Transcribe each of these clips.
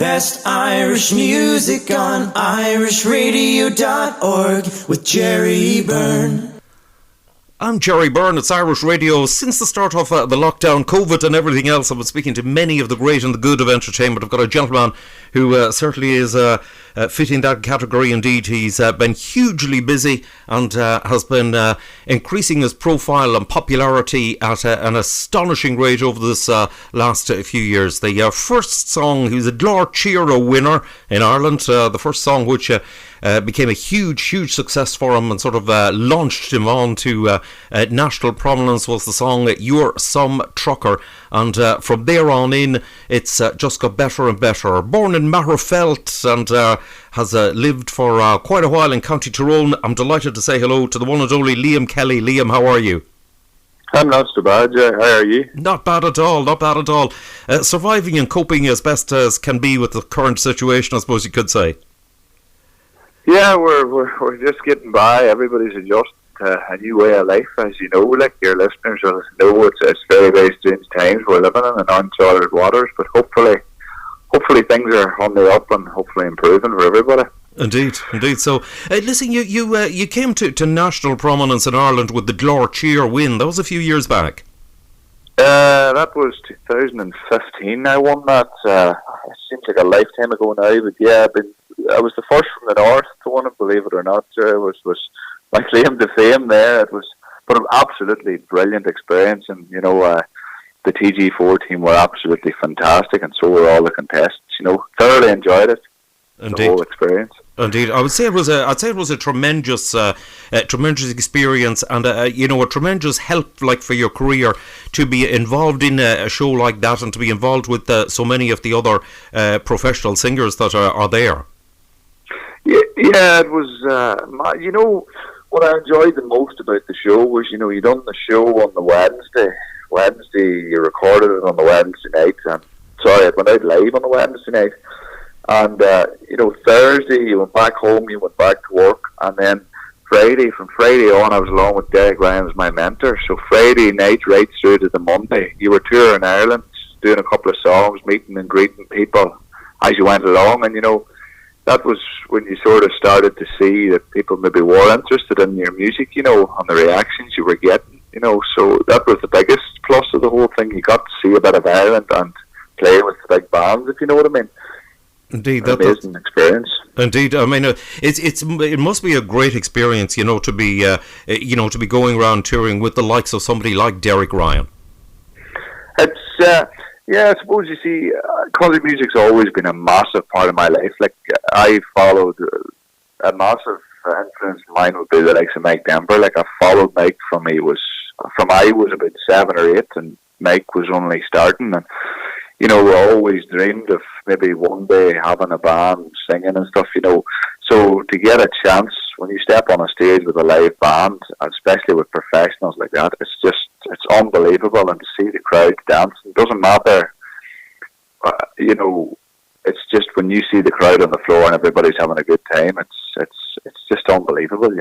Best Irish music on irishradio.org with Jerry Byrne. I'm Jerry Byrne. It's Irish Radio. Since the start of the lockdown, COVID and everything else, I've been speaking to many of the great and the good of entertainment. I've got a gentleman who certainly is fitting that category indeed. He's been hugely busy and has been increasing his profile and popularity at an astonishing rate over this last few years. The first song, he was a Glár Tíre winner in Ireland, the first song which became a huge success for him and sort of launched him on to national prominence, was the song You're Some Trucker, and from there on in it's just got better and better. Born in Magherafelt and has lived for quite a while in County Tyrone. I'm delighted to say hello to the one and only Liam Kelly. Liam, how are you? I'm not so bad, How are you? Not bad at all. Surviving and coping as best as can be with the current situation, I suppose you could say. Yeah, we're just getting by. Everybody's adjusting to a new way of life, as you know. Like your listeners will know, it's very, very strange times we're living in uncharted waters. But hopefully things are on the up and hopefully improving for everybody. Indeed. So, listen, you came to national prominence in Ireland with the Glár Tíre win. That was a few years back. That was 2015. I won that. It seems like a lifetime ago now, but yeah, I was the first from the north to win it, believe it or not. It was my claim to fame there. It was, but an absolutely brilliant experience, and the TG4 team were absolutely fantastic, and so were all the contestants. Thoroughly enjoyed it. Indeed. The whole experience. Indeed, I'd say it was a tremendous experience, and a tremendous help, like, for your career, to be involved in a show like that, and to be involved with so many of the other professional singers that are there. Yeah, it was. What I enjoyed the most about the show was, you done the show on the Wednesday. You recorded it on the Wednesday night, and it went out live on the Wednesday night. And, Thursday you went back home, you went back to work, and then from Friday on I was along with Derek Ryan as my mentor. So Friday night right through to the Monday, you were touring Ireland, doing a couple of songs, meeting and greeting people as you went along, and that was when you sort of started to see that people maybe were interested in your music, on the reactions you were getting, so that was the biggest plus of the whole thing. You got to see a bit of Ireland and play with the big bands, if you know what I mean. Indeed, that's an amazing experience. Indeed, I mean, it must be a great experience, to be going around touring with the likes of somebody like Derek Ryan. It's I suppose you see, country music's always been a massive part of my life. Like, I followed a massive influence of mine would be the likes of Mike Denver. Like, I followed Mike from I was about 7 or 8, and Mike was only starting, and we always dreamed of maybe one day having a band, singing and stuff, So to get a chance, when you step on a stage with a live band, especially with professionals like that, it's unbelievable. And to see the crowd dance, it doesn't matter, it's just when you see the crowd on the floor and everybody's having a good time, it's just unbelievable,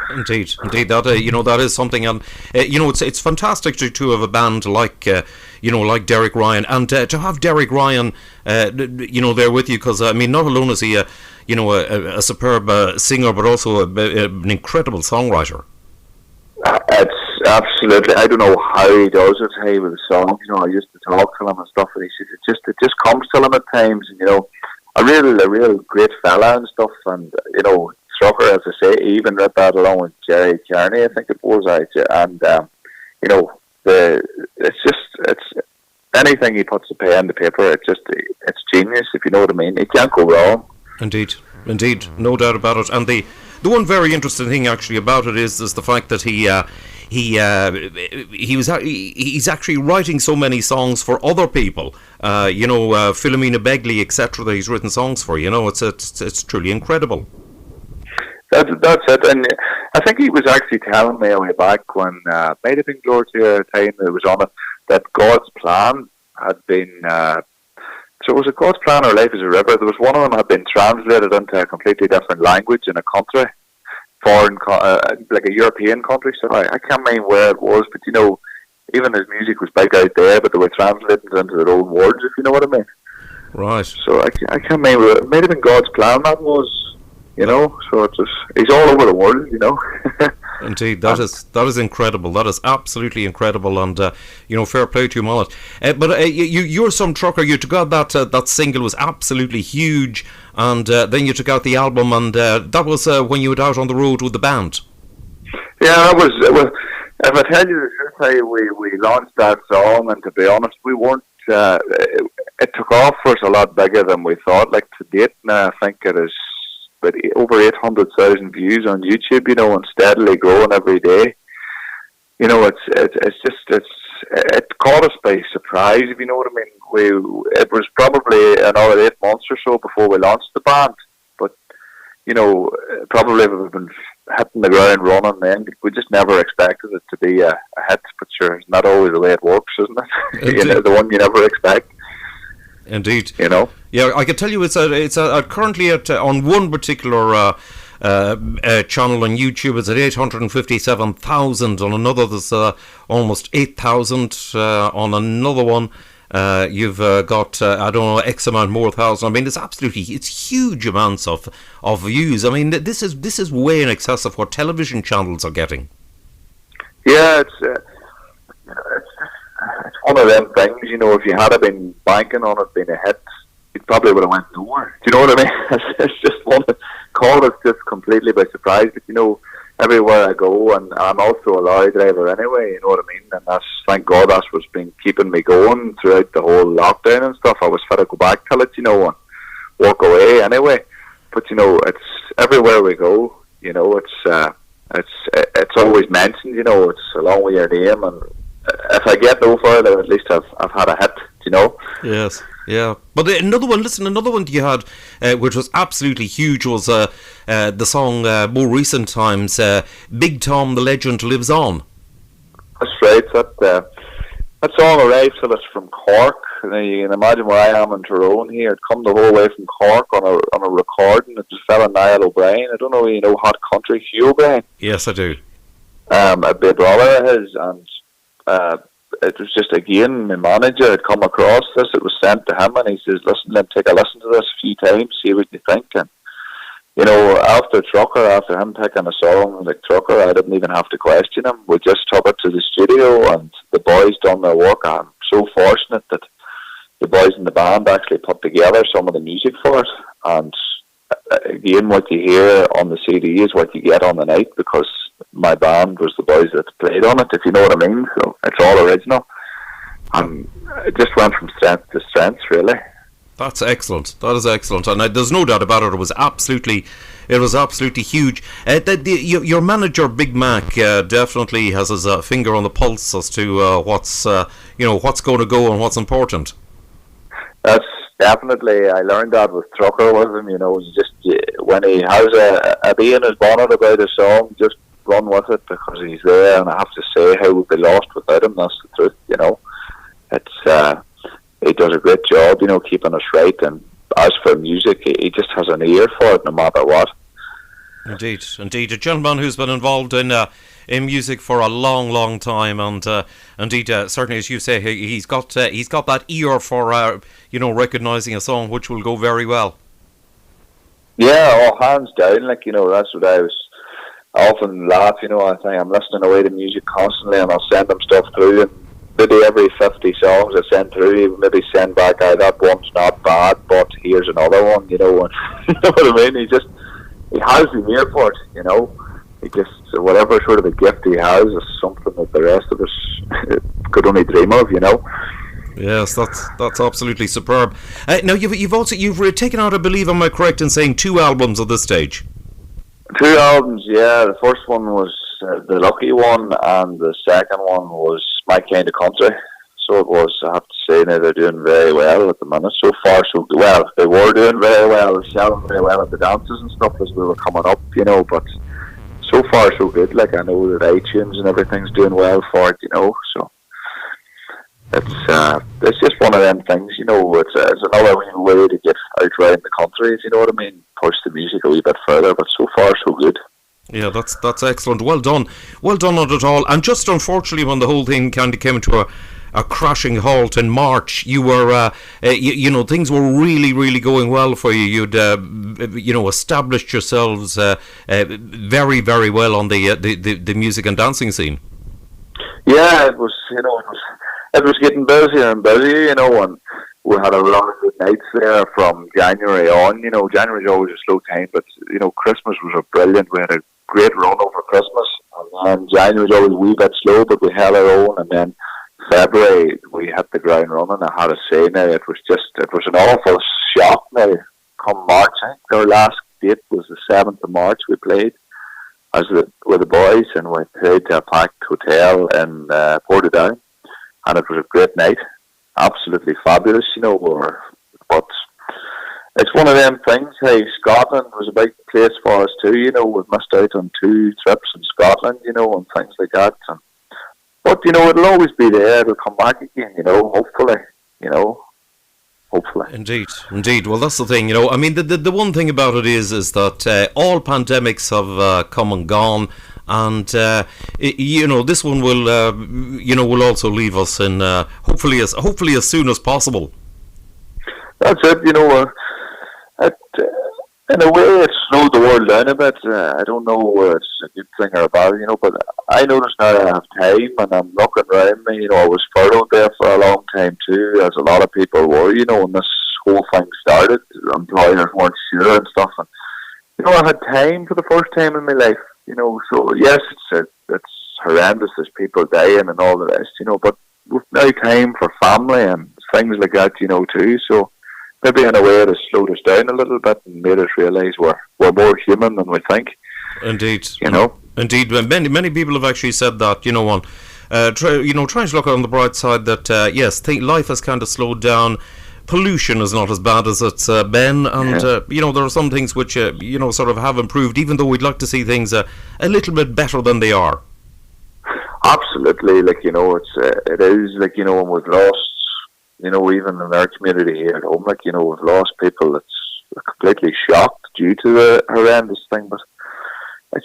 Indeed, that is something, and it's fantastic to have a band like like Derek Ryan, and to have Derek Ryan there with you, because not alone is he a superb singer, but also an incredible songwriter. It's absolutely, I don't know how he does it. Hey, with the songs, I used to talk to him and stuff, and he says it just comes to him at times, and a real great fella and stuff, and Trucker, as I say, even read that along with Jerry Kearney, I think it was, and it's anything he puts the pen to paper, it's genius, if you know what I mean. It can't go wrong. Indeed, no doubt about it. And the one very interesting thing actually about it is the fact that he's actually writing so many songs for other people. Philomena Begley, etc. That he's written songs for. It's truly incredible. That's it, and I think he was actually telling me way back when might have been Glár Tíre time that was on it, that God's plan had been so was it God's Plan or Life is a River? There was one of them had been translated into a completely different language in a country, foreign like a European country. So I can't remember where it was, but even his music was big out there, but they were translated into their own words, if you know what I mean. Right. So I can't remember. It might have been God's plan, that was, you know. So it's just, he's all over the world, you know. Indeed, that is incredible. That is absolutely incredible, and fair play to you, Mullet. But you're some trucker. You took out that single was absolutely huge, and then you took out the album, and that was when you were out on the road with the band. Yeah, that was. If I tell you the truth, we launched that song, and to be honest, we weren't. It took off for us a lot bigger than we thought. Like to date, now I think it is but over 800,000 views on YouTube, you know, and steadily growing every day. You know, it caught us by surprise, if you know what I mean. It was probably another 8 months or so before we launched the band, but you know, probably we've been hitting the ground running then. We just never expected it to be a hit, but sure, it's not always the way it works, isn't it? You know, the one you never expect. Indeed. You know? Yeah, I can tell you it's currently on one particular channel on YouTube, it's at 857,000. On another, there's almost 8,000. On another one, you've got I don't know, X amount more thousand. I mean, it's huge amounts of views. I mean, this is way in excess of what television channels are getting. Yeah, it's one of them things. You know, if you had been banking on it being a hit, it probably would have went nowhere. Do you know what I mean? It's just one that caught us just completely by surprise. But you know, everywhere I go, and I'm also a lorry driver anyway, you know what I mean? And that's, thank God, that's what's been keeping me going throughout the whole lockdown and stuff. I was fit to go back till it, you know, and walk away anyway. But you know, it's everywhere we go, you know, it's always mentioned, you know, it's along with your name, and if I get no further, at least I've had a hit, you know? Yes. Yeah, but another one you had, which was absolutely huge, was the song more recent times, Big Tom the Legend Lives On. That's right, that song arrived to us from Cork. You can imagine where I am in Tyrone here. It come the whole way from Cork on a recording. It was a fella, Niall O'Brien. I don't know if you know Hot Country, Hugh O'Brien. Yes, I do. A big brother of his, and it was just, again, my manager had come across this. It was sent to him, and he says, listen, let me take a listen to this a few times, see what you think. And you know, after him picking a song like Trucker, I didn't even have to question him. We just took it to the studio, and the boys done their work. I'm so fortunate that the boys in the band actually put together some of the music for it. And again, what you hear on the CD is what you get on the night, because my band was the boys that played on it, if you know what I mean. So it's all original, and it just went from strength to strength, really. That's excellent. That is excellent, and there's no doubt about it. It was absolutely huge. Your manager, Big Mac, definitely has his finger on the pulse as to what's going to go and what's important. That's definitely. I learned that with Trucker with him. You know, just when he has a bee in his bonnet about a song, just run with it, because he's there. And I have to say, how we'd be lost without him. That's the truth. You know, it's. He does a great job, you know, keeping us right. And as for music, he just has an ear for it, no matter what. Indeed. A gentleman who's been involved in music for a long, long time, and indeed, certainly, as you say, he's got that ear for recognising a song which will go very well. Yeah, hands down. Like, you know, that's what I often laugh. You know, I think I'm listening away to music constantly, and I'll send them stuff through, and maybe every 50 songs I send through, maybe send back, that one's not bad, but here's another one, you know. And you know what I mean? He has the ear for it, you know. He just, whatever sort of a gift he has is something that the rest of us could only dream of, you know. Yes, that's absolutely superb. Now you've taken out, I believe, am I correct in saying, 2 albums at this stage? 2 albums, yeah. The first one was The Lucky One, and the second one was My Kind of Country. So it was, I have to say, now they're doing very well at the minute. So far, so good. Well, they were doing very well, selling very well at the dances and stuff as we were coming up, you know, but so far, so good. Like, I know that iTunes and everything's doing well for it, you know, so it's just one of them things, you know. It's another way to get out around the country, if you know what I mean, push the music a wee bit further, but so far, so good. Yeah, that's excellent. Well done on it all. And just unfortunately, when the whole thing kind of came to a crashing halt in March. You were, things were really, really going well for you. You'd, established yourselves very, very well on the music and dancing scene. Yeah, it was getting busier and busier, and we had a lot of good nights there from January on. January's always a slow time, but Christmas was brilliant. We had a great run over Christmas, and January's always a wee bit slow, but we held our own, and then February we hit the ground running. I had to say now, it was an awful shock now. Come March, I think our last date was the 7th of March. We played with the boys, and we played to a packed hotel in Portadown, and it was a great night, absolutely fabulous. But it's one of them things. Hey, Scotland was a big place for us too. We've missed out on 2 trips in Scotland, and things like that. But it'll always be there. It'll come back again. Hopefully. Hopefully. Indeed. Well, that's the thing. I mean, the one thing about it is that all pandemics have come and gone, and this one will also leave us in hopefully as soon as possible. That's it. In a way, it slowed the world down a bit. I don't know whether it's a good thing or a bad, but I notice now I have time, and I'm looking around me. I was furloughed there for a long time too, as a lot of people were, when this whole thing started. Employers weren't sure and stuff. And, I had time for the first time in my life, so yes, it's horrendous, there's people dying and all the rest, but we've now time for family and things like that, too, so maybe in a way it has slowed us down a little bit and made us realise we're more human than we think. Indeed. Indeed. Many people have actually said that, trying to look on the bright side that, yes, life has kind of slowed down. Pollution is not as bad as it's been, and there are some things which sort of have improved, even though we'd like to see things a little bit better than they are. Absolutely, it is when we've lost, even in our community here at home, we've lost people that's completely shocked due to the horrendous thing, but it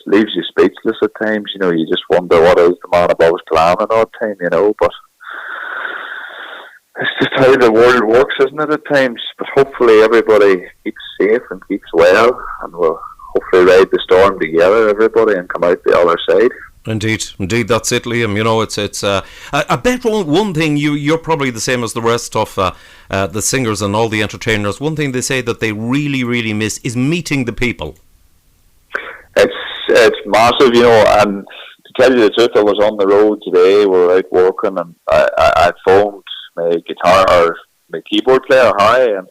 leaves you speechless at times. You just wonder what is the man above us planning all the time, but it's just how the world works, isn't it, at times? But hopefully everybody keeps safe and keeps well, and we'll hopefully ride the storm together, everybody, and come out the other side. Indeed, that's it, Liam. It's. I bet one thing you're probably the same as the rest of the singers and all the entertainers. One thing they say that they really, really miss is meeting the people. It's massive, and to tell you the truth, I was on the road today. We were out working, and I phoned my my keyboard player, Harry, and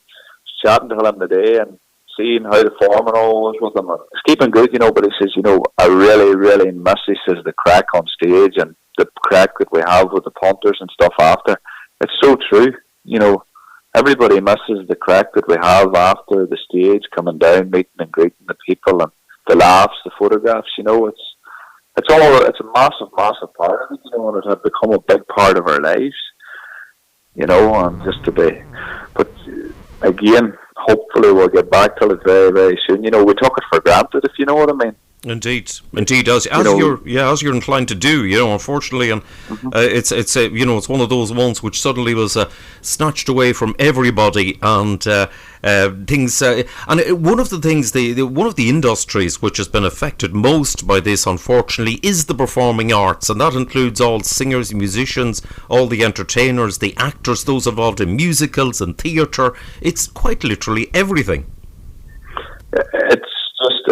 chatting to him today and seeing how the form and all was with him. He's keeping good, but he says, I really, really miss, he says, the crack on stage and the crack that we have with the punters and stuff after. It's so true, everybody misses the crack that we have after the stage, coming down, meeting and greeting the people, and the laughs, the photographs, it's a massive, massive part of it, and it had become a big part of our lives, and just to be, but again, hopefully we'll get back to it very, very soon. We took it for granted, if you know what I mean. Indeed, as you're inclined to do, unfortunately, and it's one of those ones which suddenly was snatched away from everybody, and things. And one of the things, one of the industries which has been affected most by this, unfortunately, is the performing arts, and that includes all singers, musicians, all the entertainers, the actors, those involved in musicals and theatre. It's quite literally everything. It's just.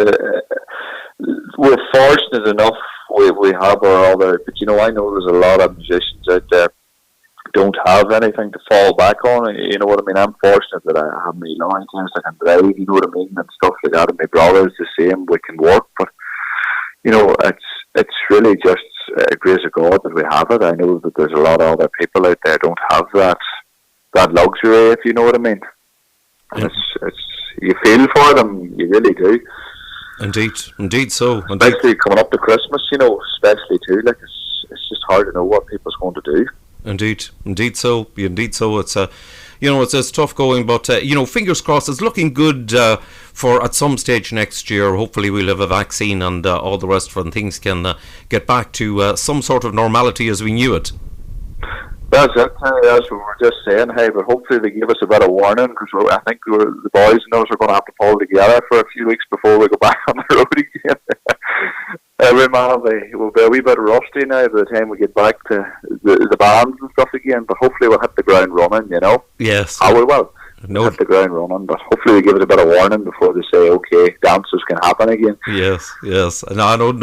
We're fortunate enough we have our other, but I know there's a lot of musicians out there don't have anything to fall back on. You know what I mean? I'm fortunate that I have my line times, I can drive, you know what I mean, and stuff like that. And my brother's the same, we can work, but it's really just a grace of God that we have it. I know that there's a lot of other people out there don't have that luxury, if you know what I mean. And it's you feel for them, you really do. Indeed so. Especially coming up to Christmas, especially too, it's just hard to know what people's going to do. Indeed so. It's it's tough going, but fingers crossed. It's looking good for at some stage next year. Hopefully, we'll have a vaccine and all the rest of it, and things can get back to some sort of normality as we knew it. That's it. That's what we're just saying. Hey, but hopefully they give us a bit of warning, because I think the boys and us are going to have to pull together for a few weeks before we go back on the road again. Every man will be a wee bit rusty now by the time we get back to the bands and stuff again. But hopefully we'll hit the ground running. Yes. We will. Hit the ground running, but hopefully they give us a bit of warning before they say, okay, dances can happen again. Yes. No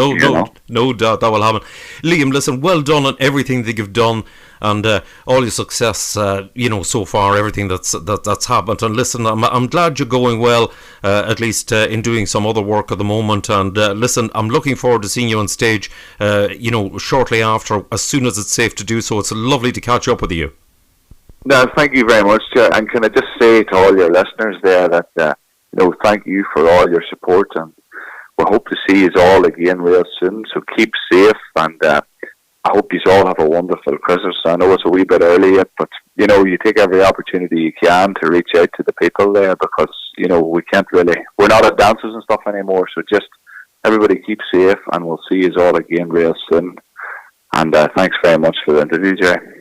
doubt that will happen. Liam, listen, well done on everything that you've done, and all your success, so far, everything that's happened. And listen, I'm glad you're going well, at least in doing some other work at the moment. And listen, I'm looking forward to seeing you on stage, shortly after, as soon as it's safe to do so. It's lovely to catch up with you. No, thank you very much, and can I just say to all your listeners there that thank you for all your support, and we hope to see you all again real soon. So keep safe, and I hope you all have a wonderful Christmas. I know it's a wee bit early yet, but you take every opportunity you can to reach out to the people there, because we're not at dances and stuff anymore. So just everybody keep safe, and we'll see you all again real soon. And thanks very much for the interview, Jerry.